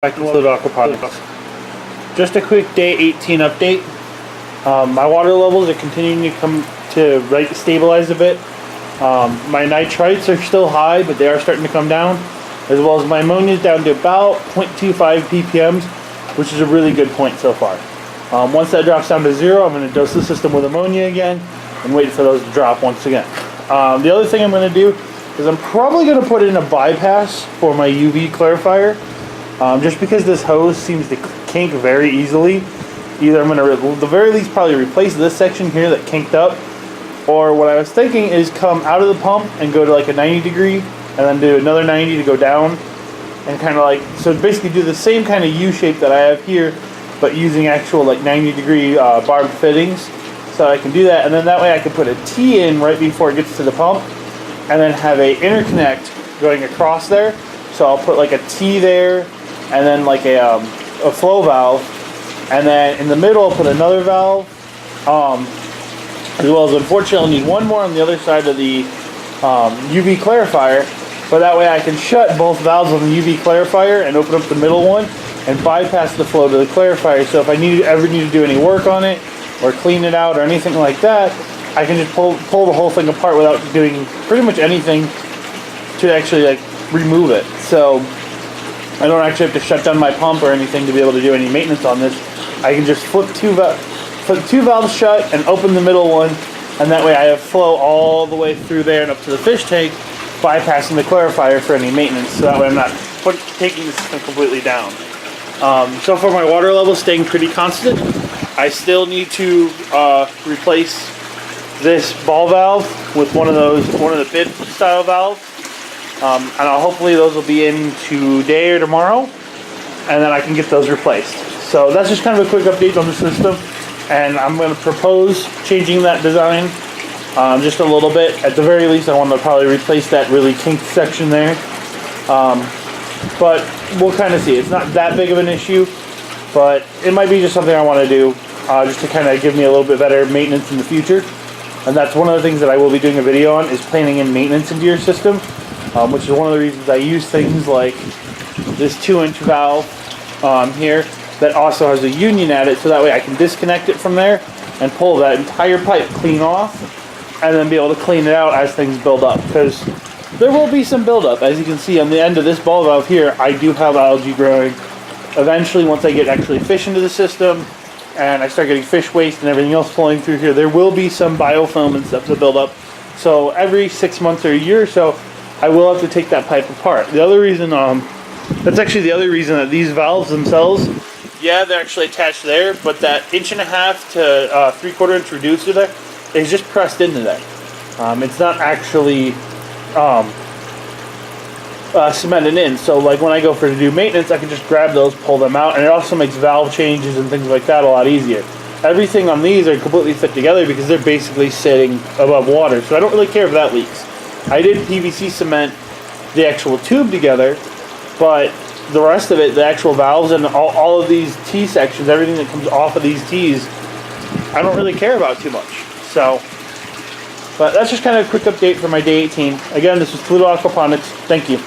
Back to Toledo Aquaponics. Just a quick day 18 update. My water levels are continuing to come to stabilize a bit. My nitrites are still high, but they are starting to come down, as well as my ammonia is down to about 0.25 ppms, which is a really good point so far. Once that drops down to 0, I'm going to dose the system with ammonia again and wait for those to drop once again. The other thing I'm going to do is I'm probably going to put in a bypass for my UV clarifier. Just because this hose seems to kink very easily. Either I'm going to, at the very least, probably replace this section here that kinked up, or what I was thinking is come out of the pump and go to like a 90 degree, and then do another 90 to go down, and kind of like, so basically do the same kind of U shape that I have here, but using actual like 90 degree barbed fittings. So I can do that, and then that way I can put a T in right before it gets to the pump, and then have a interconnect going across there. So I'll put like a T there, and then like a flow valve, and then in the middle I'll put another valve, as well as, unfortunately, I'll need one more on the other side of the UV clarifier, but that way I can shut both valves on the UV clarifier and open up the middle one and bypass the flow to the clarifier. So if I ever need to do any work on it or clean it out or anything like that, I can just pull the whole thing apart without doing pretty much anything to actually like remove it. So I don't actually have to shut down my pump or anything to be able to do any maintenance on this. I can just flip two valves shut and open the middle one, and that way I have flow all the way through there and up to the fish tank, bypassing the clarifier for any maintenance, so that way I'm not taking the system completely down. So far my water level is staying pretty constant. I still need to replace this ball valve with one of the bid style valves. And hopefully those will be in today or tomorrow, and then I can get those replaced. So that's just kind of a quick update on the system, and I'm going to propose changing that design just a little bit. At the very least, I want to probably replace that really kinked section there, but we'll kind of see. It's not that big of an issue, but it might be just something I want to do just to kind of give me a little bit better maintenance in the future. And that's one of the things that I will be doing a video on, is planning in maintenance into your system. Which is one of the reasons I use things like this 2-inch valve here that also has a union at it, so that way I can disconnect it from there and pull that entire pipe clean off, and then be able to clean it out as things build up, because there will be some buildup. As you can see on the end of this ball valve here, I do have algae growing. Eventually, once I get actually fish into the system and I start getting fish waste and everything else flowing through here, there will be some biofilm and stuff to build up. So every 6 months or a year or so, I will have to take that pipe apart. The other reason, that's actually the other reason that these valves themselves, yeah, they're actually attached there, but that 1.5 to 3/4 inch reducer there is just pressed into there. It's not actually cemented in. So like when I go to do maintenance, I can just grab those, pull them out, and it also makes valve changes and things like that a lot easier. Everything on these are completely fit together because they're basically sitting above water, so I don't really care if that leaks. I did PVC cement the actual tube together, but the rest of it, the actual valves and all of these T sections, everything that comes off of these T's, I don't really care about too much. So, but that's just kind of a quick update for my day 18. Again, this is Toledo Aquaponics. Thank you.